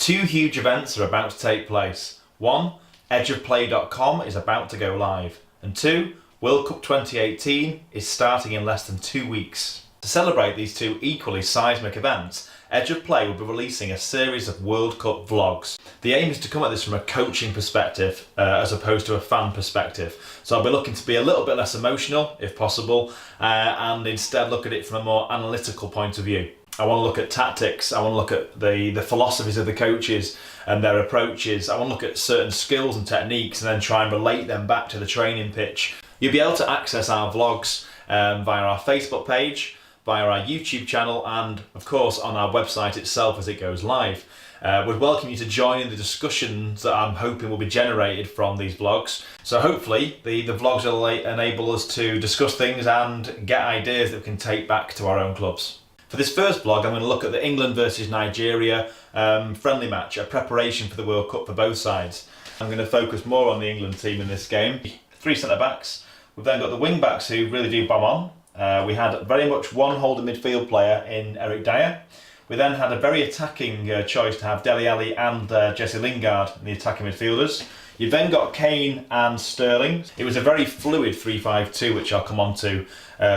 Two huge events are about to take place. One, edgeofplay.com is about to go live. And two, World Cup 2018 is starting in less than 2 weeks. To celebrate these two equally seismic events, Edge of Play will be releasing a series of World Cup vlogs. The aim is to come at this from a coaching perspective as opposed to a fan perspective. So I'll be looking to be a little bit less emotional, if possible, and instead look at it from a more analytical point of view. I want to look at tactics, I want to look at the philosophies of the coaches and their approaches. I want to look at certain skills and techniques and then try and relate them back to the training pitch. You'll be able to access our vlogs via our Facebook page, via our YouTube channel, and of course on our website itself as it goes live. Would welcome you to join in the discussions that I'm hoping will be generated from these vlogs. So hopefully the vlogs will enable us to discuss things and get ideas that we can take back to our own clubs. For this first vlog, I'm going to look at the England versus Nigeria friendly match, a preparation for the World Cup for both sides. I'm going to focus more on the England team in this game. 3 centre-backs. We've then got the wing-backs who really do bomb on. We had very much one holding midfield player in Eric Dyer. We then had a very attacking choice to have Dele Alli and Jesse Lingard in the attacking midfielders. You've then got Kane and Sterling. It was a very fluid 3-5-2, which I'll come on to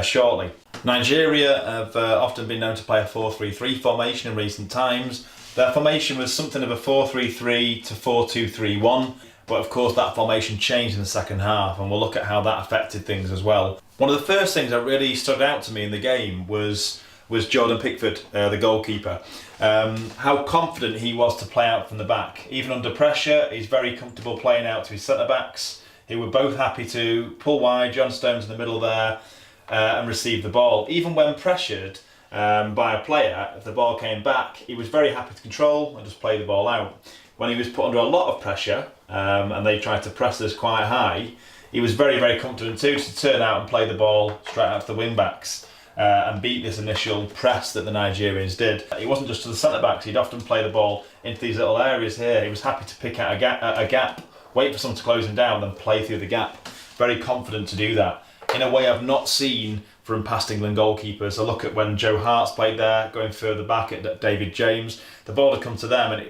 shortly. Nigeria have often been known to play a 4-3-3 formation in recent times. Their formation was something of a 4-3-3 to 4-2-3-1, but of course that formation changed in the second half, and we'll look at how that affected things as well. One of the first things that really stood out to me in the game was Jordan Pickford, the goalkeeper. How confident he was to play out from the back. Even under pressure, he's very comfortable playing out to his centre-backs, who were both happy to pull wide. John Stones in the middle there and receive the ball. Even when pressured by a player, if the ball came back, he was very happy to control and just play the ball out. When he was put under a lot of pressure and they tried to press us quite high, he was very, very confident too to turn out and play the ball straight out to the wing-backs. And beat this initial press that the Nigerians did. It wasn't just to the centre-backs, he'd often play the ball into these little areas here. He was happy to pick out a gap, wait for someone to close him down, then play through the gap. Very confident to do that. In a way I've not seen from past England goalkeepers. I look at when Joe Hart's played there, going further back at David James. The ball had come to them and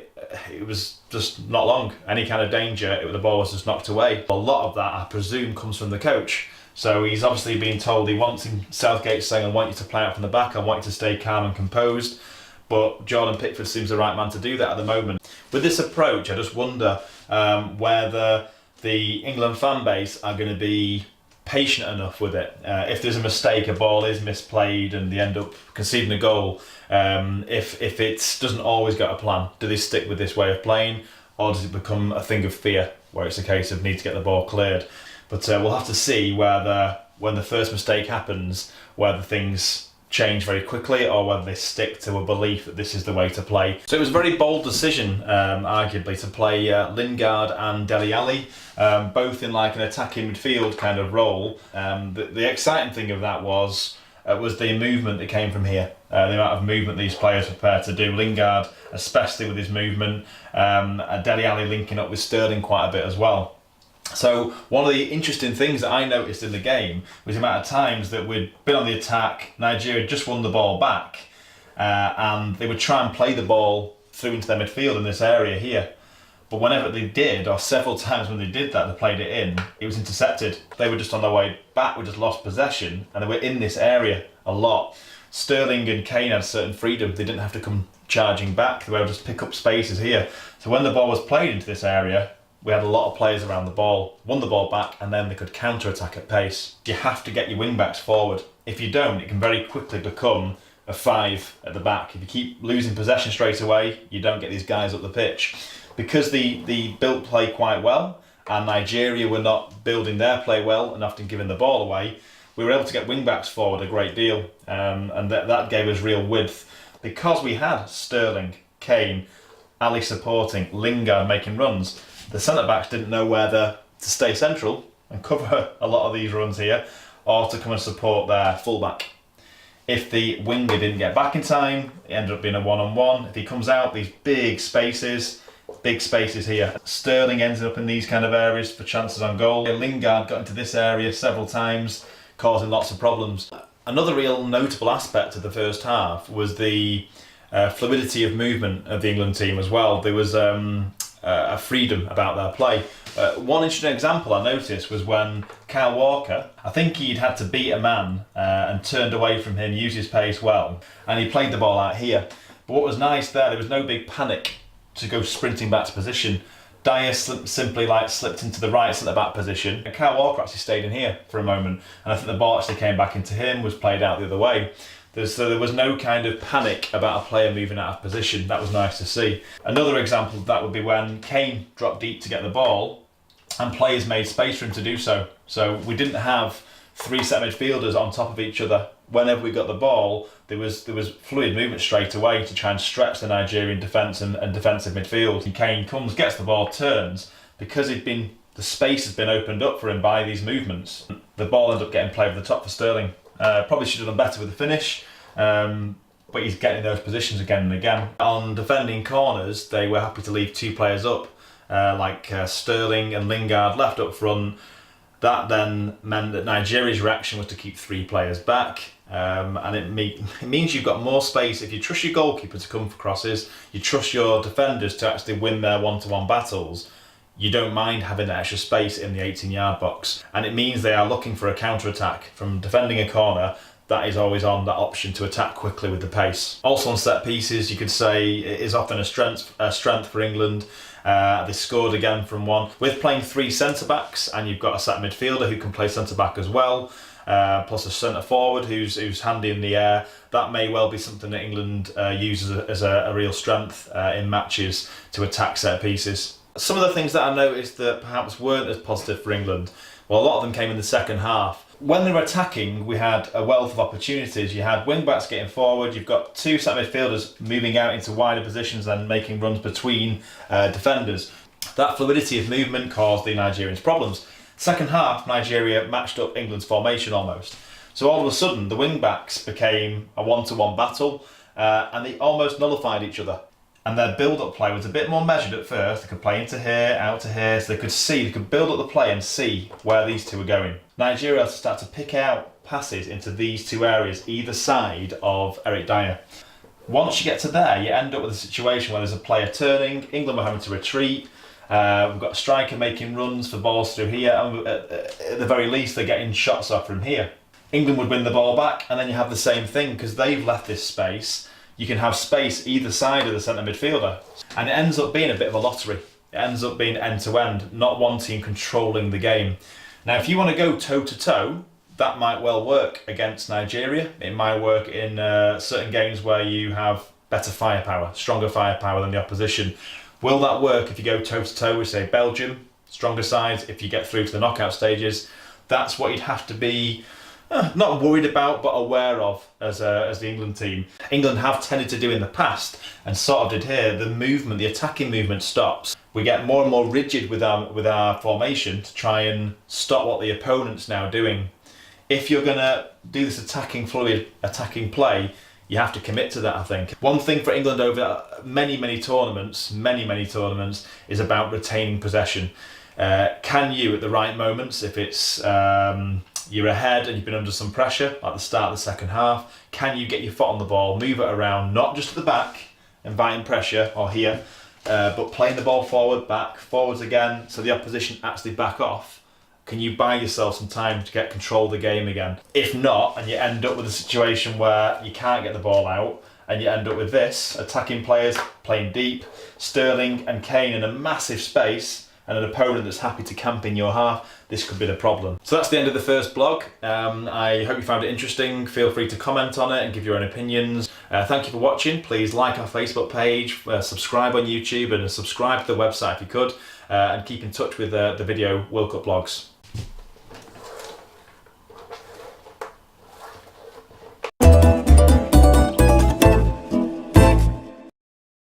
it was just not long. Any kind of danger, the ball was just knocked away. A lot of that, I presume, comes from the coach. So he's obviously being told he wants him, Southgate saying, I want you to play out from the back, I want you to stay calm and composed. But Jordan Pickford seems the right man to do that at the moment. With this approach, I just wonder whether the England fan base are going to be patient enough with it. If there's a mistake, a ball is misplayed and they end up conceding a goal, if it doesn't always get a plan, do they stick with this way of playing, or does it become a thing of fear where it's a case of need to get the ball cleared? But we'll have to see whether, when the first mistake happens, whether things change very quickly or whether they stick to a belief that this is the way to play. So it was a very bold decision, arguably, to play Lingard and Dele Alli, both in like an attacking midfield kind of role. The exciting thing of that was the movement that came from here, the amount of movement these players were prepared to do. Lingard, especially with his movement, Dele Alli linking up with Sterling quite a bit as well. So one of the interesting things that I noticed in the game was the amount of times that we'd been on the attack, Nigeria just won the ball back, and they would try and play the ball through into their midfield in this area here. But whenever they did, or several times when they did that, they played it in, it was intercepted. They were just on their way back, we just lost possession, and they were in this area a lot. Sterling and Kane had certain freedom, they didn't have to come charging back, they were able to just pick up spaces here. So when the ball was played into this area, we had a lot of players around the ball, won the ball back, and then they could counter-attack at pace. You have to get your wing-backs forward. If you don't, it can very quickly become a 5 at the back. If you keep losing possession straight away, you don't get these guys up the pitch. Because they built play quite well, and Nigeria were not building their play well and often giving the ball away, we were able to get wing-backs forward a great deal, and that gave us real width. Because we had Sterling, Kane, Ali supporting, Lingard making runs, the centre-backs didn't know whether to stay central and cover a lot of these runs here, or to come and support their fullback. If the winger didn't get back in time, it ended up being a one-on-one. If he comes out, these big spaces here. Sterling ended up in these kind of areas for chances on goal. Lingard got into this area several times, causing lots of problems. Another real notable aspect of the first half was the fluidity of movement of the England team as well. There was a freedom about their play. One interesting example I noticed was when Kyle Walker, I think he'd had to beat a man and turned away from him, used his pace well, and he played the ball out here. But what was nice there was no big panic to go sprinting back to position. Dyer simply slipped into the right centre back position, and Kyle Walker actually stayed in here for a moment, and I think the ball actually came back into him, was played out the other way. So there was no kind of panic about a player moving out of position. That was nice to see. Another example of that would be when Kane dropped deep to get the ball and players made space for him to do so. So we didn't have three set midfielders on top of each other. Whenever we got the ball, there was fluid movement straight away to try and stretch the Nigerian defence and defensive midfield. And Kane comes, gets the ball, turns, because the space has been opened up for him by these movements. The ball ended up getting played over the top for Sterling. Probably should have done better with the finish, but he's getting those positions again and again. On defending corners, they were happy to leave two players up, like Sterling and Lingard left up front. That then meant that Nigeria's reaction was to keep three players back, and it means you've got more space. If you trust your goalkeeper to come for crosses, you trust your defenders to actually win their one-to-one battles, you don't mind having that extra space in the 18-yard box. And it means they are looking for a counter-attack. From defending a corner, that is always on that option to attack quickly with the pace. Also on set pieces, you could say it is often a strength for England. They scored again from one. With playing three centre-backs, and you've got a set midfielder who can play centre-back as well, plus a centre-forward who's handy in the air, that may well be something that England uses as a real strength in matches to attack set pieces. Some of the things that I noticed that perhaps weren't as positive for England, well, a lot of them came in the second half. When they were attacking, we had a wealth of opportunities. You had wing-backs getting forward, you've got two set midfielders moving out into wider positions and making runs between defenders. That fluidity of movement caused the Nigerians problems. Second half, Nigeria matched up England's formation almost. So all of a sudden, the wing-backs became a one-to-one battle, and they almost nullified each other. And their build-up play was a bit more measured at first. They could play into here, out to here, so they could build up the play and see where these two were going. Nigeria has to start to pick out passes into these two areas, either side of Eric Dyer. Once you get to there, you end up with a situation where there's a player turning, England were having to retreat, we've got a striker making runs for balls through here, and at the very least they're getting shots off from here. England would win the ball back, and then you have the same thing, because they've left this space. You can have space either side of the centre midfielder, and it ends up being a bit of a lottery. It ends up being end-to-end, not one team controlling the game. Now, if you want to go toe-to-toe, that might well work against Nigeria. It might work in certain games where you have better firepower, stronger firepower than the opposition. Will that work if you go toe-to-toe with, say, Belgium, stronger sides, if you get through to the knockout stages? That's what you'd have to be not worried about, but aware of as the England team. England have tended to do in the past, and sort of did here, the attacking movement stops. We get more and more rigid with our formation to try and stop what the opponent's now doing. If you're going to do this fluid attacking play, you have to commit to that, I think. One thing for England over many tournaments, is about retaining possession. Can you, at the right moments, if it's you're ahead and you've been under some pressure at the start of the second half, can you get your foot on the ball, move it around, not just at the back, inviting pressure, or here, but playing the ball forward, back, forwards again, so the opposition actually back off? Can you buy yourself some time to get control of the game again? If not, and you end up with a situation where you can't get the ball out, and you end up with this, attacking players playing deep, Sterling and Kane in a massive space, and an opponent that's happy to camp in your half, this could be the problem. So that's the end of the first blog. I hope you found it interesting. Feel free to comment on it and give your own opinions. Thank you for watching. Please like our Facebook page, subscribe on YouTube, and subscribe to the website if you could, and keep in touch with the video World Cup blogs.